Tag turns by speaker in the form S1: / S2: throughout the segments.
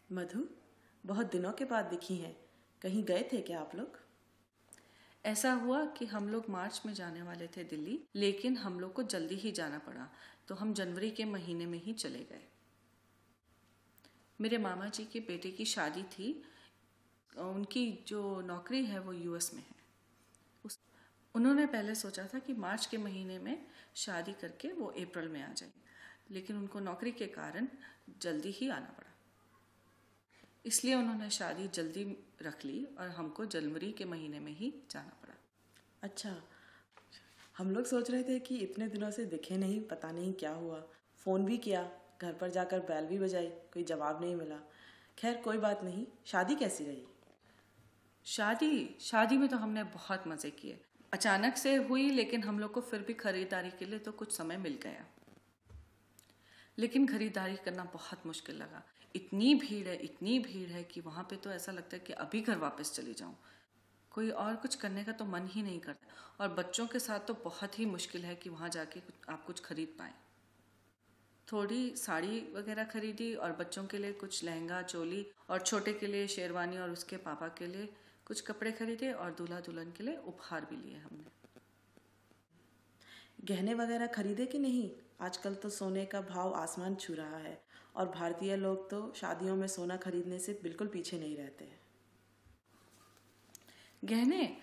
S1: मधु, बहुत दिनों के बाद दिखी हैं। कहीं गए थे क्या आप लोग?
S2: ऐसा हुआ कि हम लोग मार्च में जाने वाले थे दिल्ली, लेकिन हम लोग को जल्दी ही जाना पड़ा, तो हम जनवरी के महीने में ही चले गए। मेरे मामा जी के बेटे की शादी थी। उनकी जो नौकरी है वो यूएस में है। उन्होंने पहले सोचा था कि मार्च के महीने में शादी करके वो अप्रैल में आ जाए, लेकिन उनको नौकरी के कारण जल्दी ही आना पड़ा। इसलिए उन्होंने शादी जल्दी रख ली और हमको जनवरी के महीने में ही जाना पड़ा।
S1: अच्छा, हम लोग सोच रहे थे कि इतने दिनों से दिखे नहीं, पता नहीं क्या हुआ। फ़ोन भी किया, घर पर जाकर बेल भी बजाई, कोई जवाब नहीं मिला। खैर कोई बात नहीं। शादी कैसी रही?
S2: शादी में तो हमने बहुत मज़े किए। अचानक से हुई, लेकिन हम लोग को फिर भी खरीदारी के लिए तो कुछ समय मिल गया। लेकिन खरीदारी करना बहुत मुश्किल लगा। इतनी भीड़ है कि वहाँ पे तो ऐसा लगता है कि अभी घर वापस चली जाऊँ। कोई और कुछ करने का तो मन ही नहीं करता। और बच्चों के साथ तो बहुत ही मुश्किल है कि वहाँ जाके आप कुछ खरीद पाएँ। थोड़ी साड़ी वगैरह खरीदी और बच्चों के लिए कुछ लहंगा चोली, और छोटे के लिए शेरवानी और उसके पापा के लिए कुछ कपड़े खरीदे, और दूल्हा दुल्हन के लिए उपहार भी लिए हमने।
S1: गहने वगैरह खरीदे कि नहीं? आजकल तो सोने का भाव आसमान छू रहा है और भारतीय लोग तो शादियों में सोना खरीदने से बिल्कुल पीछे नहीं रहते हैं।
S2: गहने,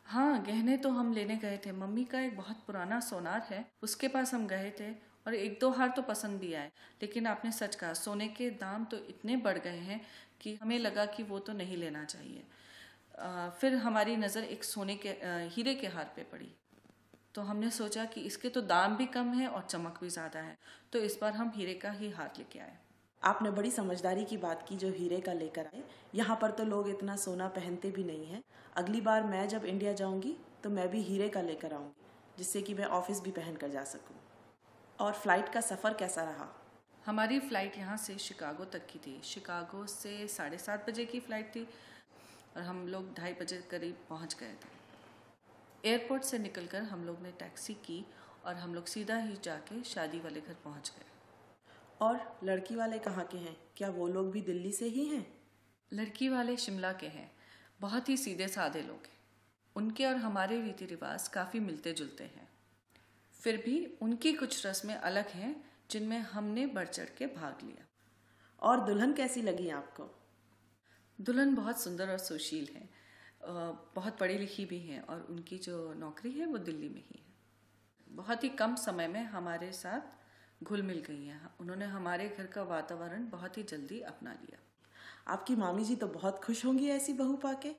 S2: हाँ गहने तो हम लेने गए थे। मम्मी का एक बहुत पुराना सोनार है, उसके पास हम गए थे और एक दो हार तो पसंद भी आए। लेकिन आपने सच कहा, सोने के दाम तो इतने बढ़ गए हैं कि हमें लगा कि वो तो नहीं लेना चाहिए। फिर हमारी नज़र एक हीरे के हार पे पड़ी, तो हमने सोचा कि इसके तो दाम भी कम है और चमक भी ज़्यादा है, तो इस बार हम हीरे का ही हार लेके आए।
S1: आपने बड़ी समझदारी की बात की जो हीरे का लेकर आए। यहाँ पर तो लोग इतना सोना पहनते भी नहीं हैं। अगली बार मैं जब इंडिया जाऊँगी तो मैं भी हीरे का लेकर आऊँगी, जिससे कि मैं ऑफिस भी पहन कर जा सकूँ। और फ्लाइट का सफ़र कैसा रहा?
S2: हमारी फ़्लाइट यहाँ से शिकागो तक की थी। शिकागो से 7:30 बजे की फ़्लाइट थी और हम लोग 2:30 बजे करीब पहुँच गए थे। एयरपोर्ट से निकलकर हम लोग ने टैक्सी की और हम लोग सीधा ही जाके शादी वाले घर पहुँच गए।
S1: और लड़की वाले कहाँ के हैं? क्या वो लोग भी दिल्ली से ही हैं?
S2: लड़की वाले शिमला के हैं। बहुत ही सीधे साधे लोग हैं। उनके और हमारे रीति रिवाज काफ़ी मिलते जुलते हैं। फिर भी उनकी कुछ रस्में अलग हैं जिनमें हमने बढ़ चढ़ के भाग लिया।
S1: और दुल्हन कैसी लगी आपको?
S2: दुल्हन बहुत सुंदर और सुशील है, बहुत पढ़ी लिखी भी हैं और उनकी जो नौकरी है वो दिल्ली में ही है। बहुत ही कम समय में हमारे साथ घुल मिल गई हैं। उन्होंने हमारे घर का वातावरण बहुत ही जल्दी अपना लिया।
S1: आपकी मामी जी तो बहुत खुश होंगी ऐसी बहू पाके।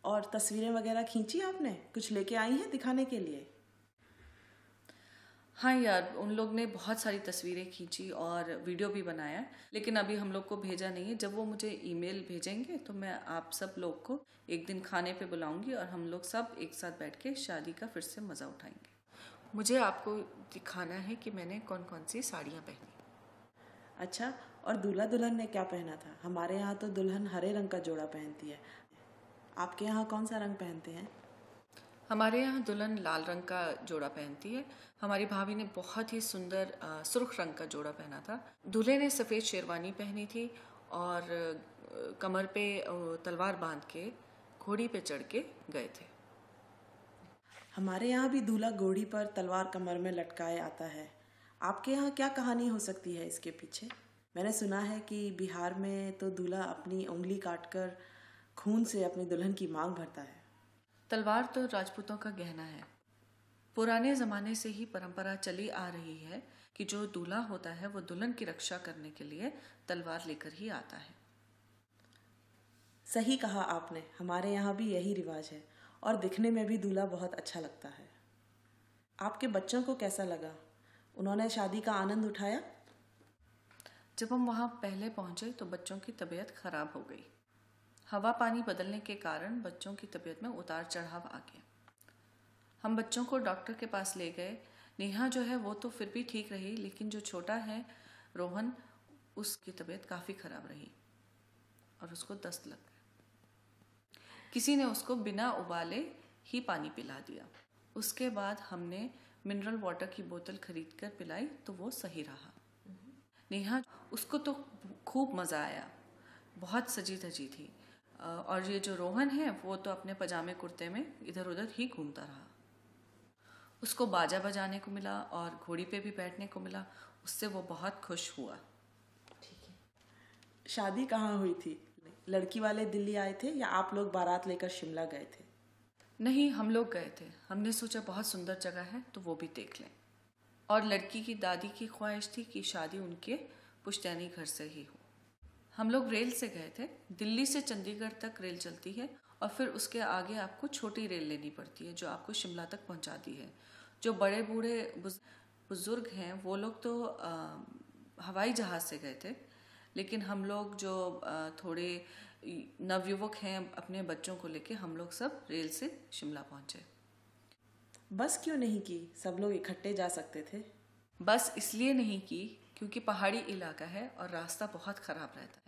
S1: और तस्वीरें वगैरह खींची आपने? कुछ लेके आई हैं दिखाने के लिए?
S2: हाँ यार, उन लोग ने बहुत सारी तस्वीरें खींची और वीडियो भी बनाया, लेकिन अभी हम लोग को भेजा नहीं है। जब वो मुझे ईमेल भेजेंगे तो मैं आप सब लोग को एक दिन खाने पे बुलाऊंगी और हम लोग सब एक साथ बैठ के शादी का फिर से मज़ा उठाएंगे। मुझे आपको दिखाना है कि मैंने कौन कौन सी साड़ियाँ पहनी।
S1: अच्छा, और दूल्हा दुल्हन ने क्या पहना था? हमारे यहाँ तो दुल्हन हरे रंग का जोड़ा पहनती है। आपके यहाँ कौन सा रंग पहनते हैं?
S2: हमारे यहाँ दुल्हन लाल रंग का जोड़ा पहनती है। हमारी भाभी ने बहुत ही सुंदर सुर्ख रंग का जोड़ा पहना था। दूल्हे ने सफ़ेद शेरवानी पहनी थी और कमर पे तलवार बांध के घोड़ी पे चढ़ के गए थे।
S1: हमारे यहाँ भी दूल्हा घोड़ी पर तलवार कमर में लटकाए आता है। आपके यहाँ क्या कहानी हो सकती है इसके पीछे? मैंने सुना है कि बिहार में तो दूल्हा अपनी उंगली काटकर खून से अपनी दुल्हन की मांग भरता है।
S2: तलवार तो राजपूतों का गहना है। पुराने ज़माने से ही परंपरा चली आ रही है कि जो दूल्हा होता है वो दुल्हन की रक्षा करने के लिए तलवार लेकर ही आता है।
S1: सही कहा आपने, हमारे यहाँ भी यही रिवाज है और दिखने में भी दूल्हा बहुत अच्छा लगता है। आपके बच्चों को कैसा लगा? उन्होंने शादी का आनंद उठाया?
S2: जब हम वहाँ पहले पहुँचे तो बच्चों की तबीयत खराब हो गई। हवा पानी बदलने के कारण बच्चों की तबीयत में उतार चढ़ाव आ गया। हम बच्चों को डॉक्टर के पास ले गए। नेहा जो है वो तो फिर भी ठीक रही, लेकिन जो छोटा है रोहन, उसकी तबीयत काफ़ी ख़राब रही और उसको दस्त लग गया। किसी ने उसको बिना उबाले ही पानी पिला दिया। उसके बाद हमने मिनरल वाटर की बोतल खरीद कर पिलाई तो वो सही रहा। नेहा, उसको तो खूब मज़ा आया, बहुत सजी धजी थी। और ये जो रोहन है वो तो अपने पजामे कुर्ते में इधर उधर ही घूमता रहा। उसको बाजा बजाने को मिला और घोड़ी पे भी बैठने को मिला, उससे वो बहुत खुश हुआ।
S1: शादी कहाँ हुई थी? लड़की वाले दिल्ली आए थे या आप लोग बारात लेकर शिमला गए थे?
S2: नहीं, हम लोग गए थे। हमने सोचा बहुत सुंदर जगह है तो वो भी देख लें। और लड़की की दादी की ख्वाहिश थी कि शादी उनके पुश्तैनी घर से ही हो। हम लोग रेल से गए थे। दिल्ली से चंडीगढ़ तक रेल चलती है और फिर उसके आगे आपको छोटी रेल लेनी पड़ती है जो आपको शिमला तक पहुंचाती है। जो बड़े बूढ़े बुजुर्ग हैं वो लोग तो हवाई जहाज़ से गए थे, लेकिन हम लोग जो थोड़े नवयुवक हैं अपने बच्चों को लेके हम लोग सब रेल से शिमला पहुंचे।
S1: बस क्यों नहीं की? सब लोग इकट्ठे जा सकते थे।
S2: बस इसलिए नहीं की क्योंकि पहाड़ी इलाका है और रास्ता बहुत ख़राब रहता है।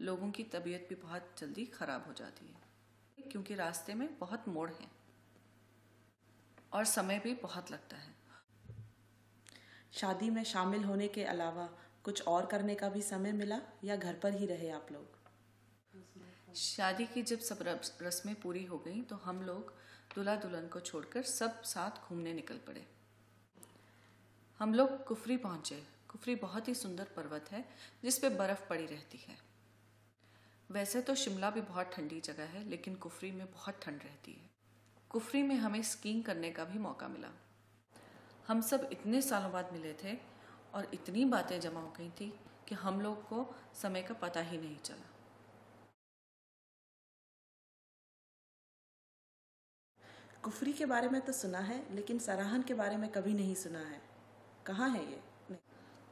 S2: लोगों की तबीयत भी बहुत जल्दी ख़राब हो जाती है क्योंकि रास्ते में बहुत मोड़ हैं और समय भी बहुत लगता है।
S1: शादी में शामिल होने के अलावा कुछ और करने का भी समय मिला या घर पर ही रहे आप लोग?
S2: शादी की जब सब रस्में पूरी हो गई तो हम लोग दूल्हा दुल्हन को छोड़कर सब साथ घूमने निकल पड़े। हम लोग कुफरी पहुंचे। कुफरी बहुत ही सुंदर पर्वत है जिस पे बर्फ़ पड़ी रहती है। वैसे तो शिमला भी बहुत ठंडी जगह है, लेकिन कुफरी में बहुत ठंड रहती है। कुफरी में हमें स्कीइंग करने का भी मौका मिला। हम सब इतने सालों बाद मिले थे और इतनी बातें जमा हो गई थी कि हम लोग को समय का पता ही नहीं चला।
S1: कुफरी के बारे में तो सुना है, लेकिन सराहन के बारे में कभी नहीं सुना है। कहाँ है ये?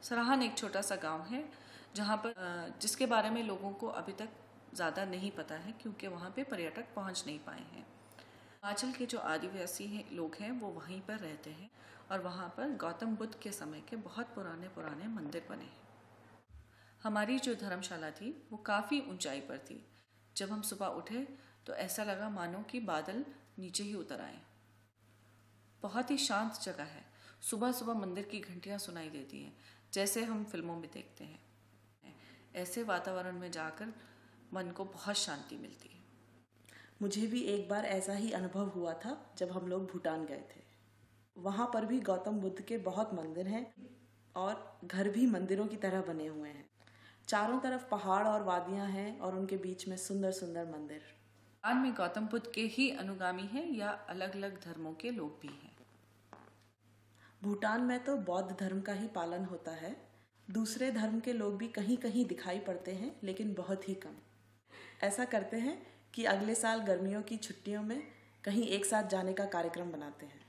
S2: सराहन एक छोटा सा गांव है जहाँ पर जिसके बारे में लोगों को अभी तक ज़्यादा नहीं पता है क्योंकि वहाँ पे पर्यटक पहुँच नहीं पाए हैं। हिमाचल के जो आदिवासी लोग हैं वो वहीं पर रहते हैं और वहाँ पर गौतम बुद्ध के समय के बहुत पुराने पुराने मंदिर बने हैं। हमारी जो धर्मशाला थी वो काफ़ी ऊंचाई पर थी। जब हम सुबह उठे तो ऐसा लगा मानो कि बादल नीचे ही उतर आए। बहुत ही शांत जगह है। सुबह सुबह मंदिर की घंटियाँ सुनाई देती हैं जैसे हम फिल्मों में देखते हैं। ऐसे वातावरण में जाकर मन को बहुत शांति मिलती है।
S1: मुझे भी एक बार ऐसा ही अनुभव हुआ था जब हम लोग भूटान गए थे। वहाँ पर भी गौतम बुद्ध के बहुत मंदिर हैं और घर भी मंदिरों की तरह बने हुए हैं। चारों तरफ पहाड़ और वादियाँ हैं और उनके बीच में सुंदर सुंदर मंदिर।
S2: भूटान में गौतम बुद्ध के ही अनुगामी हैं या अलग अलग धर्मों के लोग भी हैं?
S1: भूटान में तो बौद्ध धर्म का ही पालन होता है। दूसरे धर्म के लोग भी कहीं कहीं दिखाई पड़ते हैं, लेकिन बहुत ही कम। ऐसा करते हैं कि अगले साल गर्मियों की छुट्टियों में कहीं एक साथ जाने का कार्यक्रम बनाते हैं।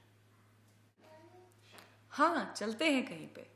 S2: हाँ, चलते हैं कहीं पे।